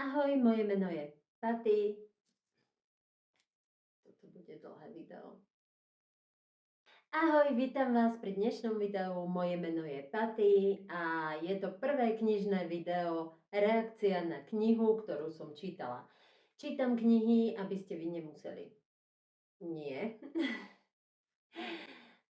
Ahoj, moje meno je Paty. Toto bude dlhé video. Ahoj, vítam vás pri dnešnom videu. Moje meno je Paty a je to prvé knižné video, reakcia na knihu, ktorú som čítala. Čítam knihy, aby ste vy nemuseli. Nie.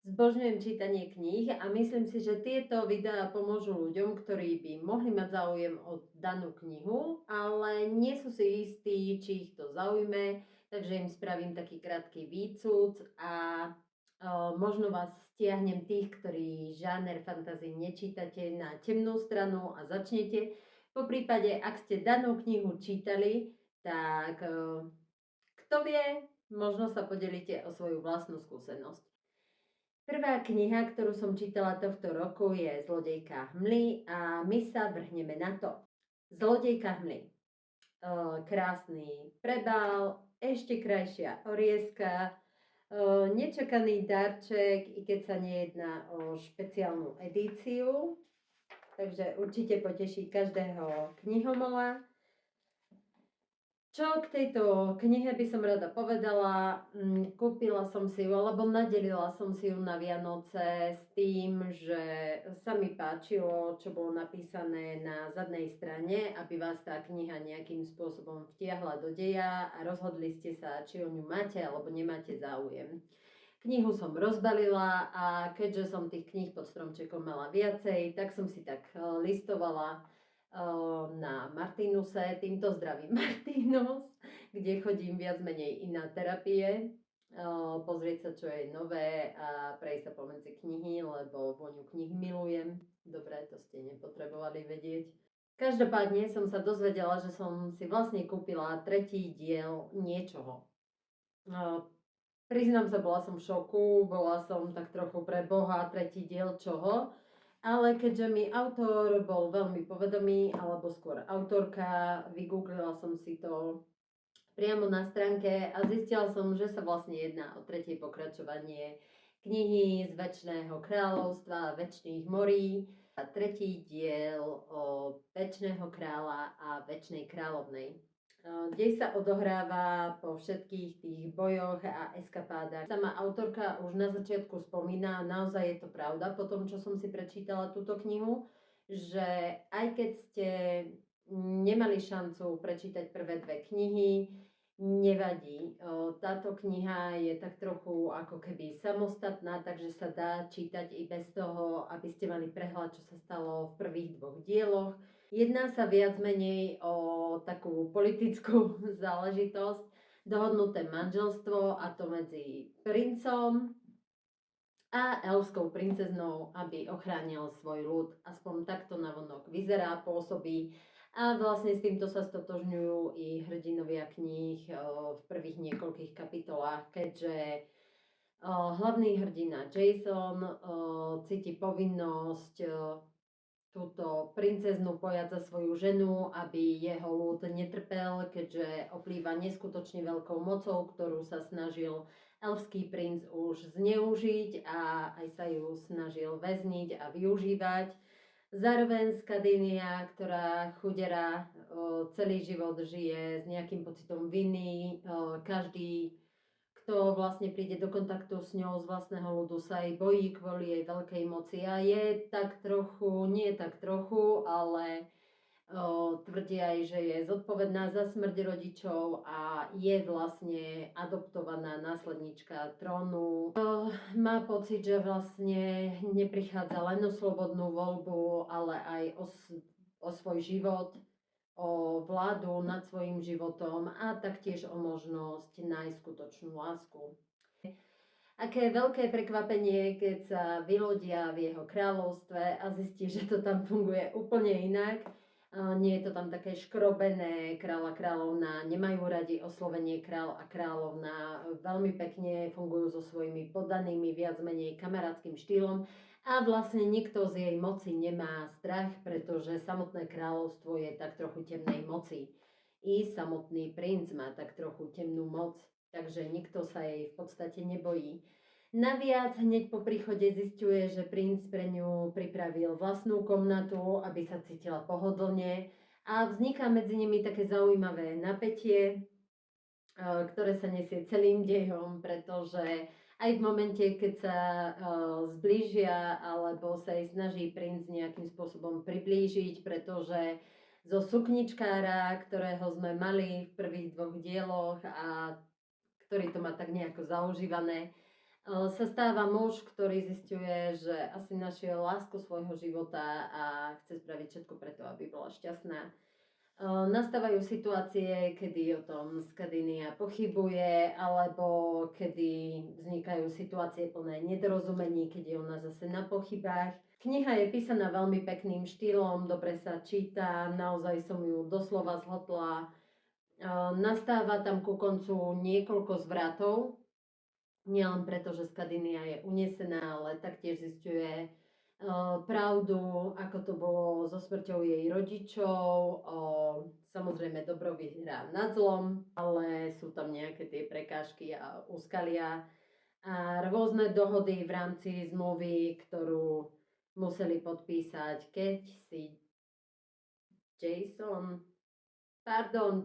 Zbožňujem čítanie kníh a myslím si, že tieto videá pomôžu ľuďom, ktorí by mohli mať záujem o danú knihu, ale nie sú si istí, či ich to zaujme, takže im spravím taký krátky výcud a možno vás stiahnem tých, ktorí žáner fantasy nečítate, na temnú stranu a začnete. Po prípade, ak ste danú knihu čítali, tak kto vie, možno sa podelíte o svoju vlastnú skúsenosť. Prvá kniha, ktorú som čítala tohto roku, je Zlodejka hmly a my sa vrhneme na to. Zlodejka hmly. Krásny prebal, ešte krajšia orieska, nečakaný darček, i keď sa nejedná o špeciálnu edíciu. Takže určite poteší každého knihomola. Čo k tejto knihe by som rada povedala? Kúpila som si ju, alebo nadelila som si ju na Vianoce s tým, že sa mi páčilo, čo bolo napísané na zadnej strane, aby vás tá kniha nejakým spôsobom vtiahla do deja a rozhodli ste sa, či o ňu máte alebo nemáte záujem. Knihu som rozbalila a keďže som tých kníh pod stromčekom mala viacej, tak som si tak listovala na Martinuse, týmto zdravím Martinus, kde chodím viac menej i na terapie, pozrieť sa, čo je nové a prejsť sa pomedzi knihy, lebo vôňu knih milujem. Dobre, to ste nepotrebovali vedieť. Každopádne som sa dozvedela, že som si vlastne kúpila tretí diel niečoho. Priznám sa, bola som v šoku, bola som tak trochu pre Boha, tretí diel čoho. Ale keďže mi autor bol veľmi povedomý, alebo skôr autorka, vygooglila som si to priamo na stránke a zistila som, že sa vlastne jedná o tretie pokračovanie knihy z Večného kráľovstva, Večných morí a tretí diel o Večného kráľa a Večnej kráľovnej. Dej sa odohráva po všetkých tých bojoch a eskapádach. Sama autorka už na začiatku spomína, naozaj je to pravda, po tom, čo som si prečítala túto knihu, že aj keď ste nemali šancu prečítať prvé dve knihy, nevadí. Táto kniha je tak trochu ako keby samostatná, takže sa dá čítať i bez toho, aby ste mali prehľad, čo sa stalo v prvých dvoch dieloch. Jedná sa viac menej o takú politickú záležitosť, dohodnuté manželstvo, a to medzi princom a elfskou princeznou, aby ochránil svoj ľud. Aspoň takto navonok vyzerá, pôsobí. A vlastne s týmto sa stotožňujú i hrdinovia kníh v prvých niekoľkých kapitolách, keďže hlavný hrdina Jason cíti povinnosť túto princeznú pojať za svoju ženu, aby jeho ľud netrpel, keďže oplýva neskutočne veľkou mocou, ktorú sa snažil elfský princ už zneužiť a aj sa ju snažil väzniť a využívať. Zároveň Skadinia, ktorá chudera celý život žije s nejakým pocitom viny, každý, kto vlastne príde do kontaktu s ňou z vlastného ľudu, sa jej bojí kvôli jej veľkej moci a je tak trochu, nie tak trochu, ale tvrdia aj, že je zodpovedná za smrť rodičov a je vlastne adoptovaná následnička trónu. Má pocit, že vlastne neprichádza len o slobodnú voľbu, ale aj o svoj život, o vládu nad svojim životom a taktiež o možnosť nájsť skutočnú lásku. Aké veľké prekvapenie, keď sa vylodia v jeho kráľovstve a zistí, že to tam funguje úplne inak. Nie je to tam také škrobené, kráľ a kráľovna nemajú radi oslovenie kráľ a kráľovna, veľmi pekne fungujú so svojimi poddanými, viac menej kamarátskym štýlom a vlastne nikto z jej moci nemá strach, pretože samotné kráľovstvo je tak trochu temnej moci. I samotný princ má tak trochu temnú moc, takže nikto sa jej v podstate nebojí. Naviac hneď po príchode zisťuje, že princ pre ňu pripravil vlastnú komnatu, aby sa cítila pohodlne a vzniká medzi nimi také zaujímavé napätie, ktoré sa nesie celým dejom, pretože aj v momente, keď sa zblížia alebo sa jej snaží princ nejakým spôsobom priblížiť, pretože zo sukničkára, ktorého sme mali v prvých 2 dieloch a ktorý to má tak nejako zaužívané, sa stáva muž, ktorý zisťuje, že asi našiel lásku svojho života a chce spraviť všetko preto, aby bola šťastná. Nastávajú situácie, kedy o tom Skadinia pochybuje, alebo kedy vznikajú situácie plné nedorozumení, keď je ona zase na pochybách. Kniha je písaná veľmi pekným štýlom, dobre sa číta, naozaj som ju doslova zhltla. Nastáva tam ku koncu niekoľko zvratov, nielen preto, že Skadinia je unesená, ale taktiež zisťuje pravdu, ako to bolo so smrťou jej rodičov. Samozrejme dobro vyhrá nad zlom, ale sú tam nejaké tie prekážky a úskalia a rôzne dohody v rámci zmluvy, ktorú museli podpísať, keď si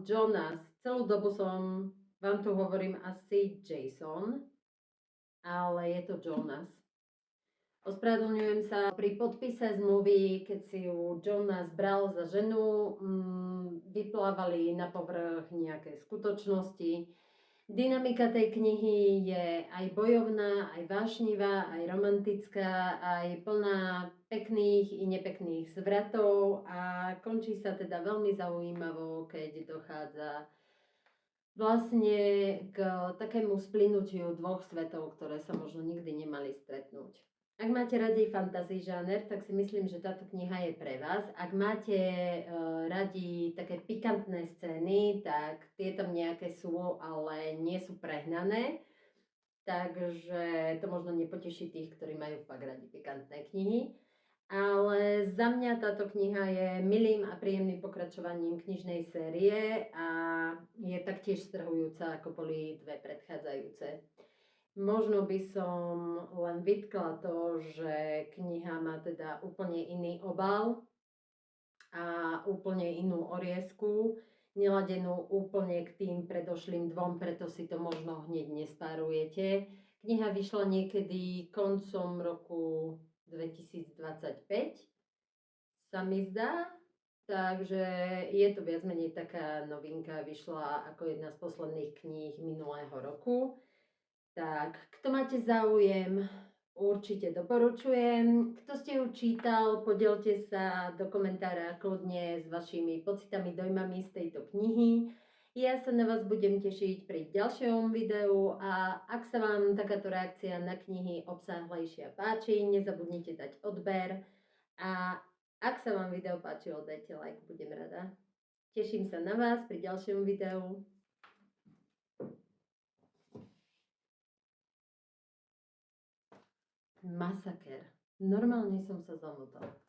Jonas, celú dobu som vám tu hovorím asi Jason, ale je to Jonas. Ospravedlňujem sa, pri podpise zmluvy, keď si ju Jonas bral za ženu, vyplávali na povrch nejaké skutočnosti. Dynamika tej knihy je aj bojovná, aj vášnivá, aj romantická, aj plná pekných i nepekných zvratov a končí sa teda veľmi zaujímavo, keď dochádza vlastne k takému splynutiu 2 svetov, ktoré sa možno nikdy nemali stretnúť. Ak máte radi fantasy žáner, tak si myslím, že táto kniha je pre vás. Ak máte radi také pikantné scény, tak tie tam nejaké sú, ale nie sú prehnané. Takže to možno nepoteší tých, ktorí majú fakt radi pikantné knihy. Ale za mňa táto kniha je milým a príjemným pokračovaním knižnej série a je taktiež strhujúca, ako boli 2 predchádzajúce. Možno by som len vytkla to, že kniha má teda úplne iný obal a úplne inú oriesku, neladenú úplne k tým predošlým 2, preto si to možno hneď nespárujete. Kniha vyšla niekedy koncom roku 2025, sa mi zdá, takže je to viac menej taká novinka, vyšla ako jedna z posledných kníh minulého roku. Tak, kto máte záujem, určite doporučujem. Kto ste ju čítal, podielte sa do komentára kľudne s vašimi pocitami, dojmami z tejto knihy. Ja sa na vás budem tešiť pri ďalšom videu a ak sa vám takáto reakcia na knihy obsáhlejšia páči, nezabudnite dať odber a ak sa vám video páčilo, dajte like, budem rada. Teším sa na vás pri ďalšom videu. Masaker. Normálne som sa zamotala.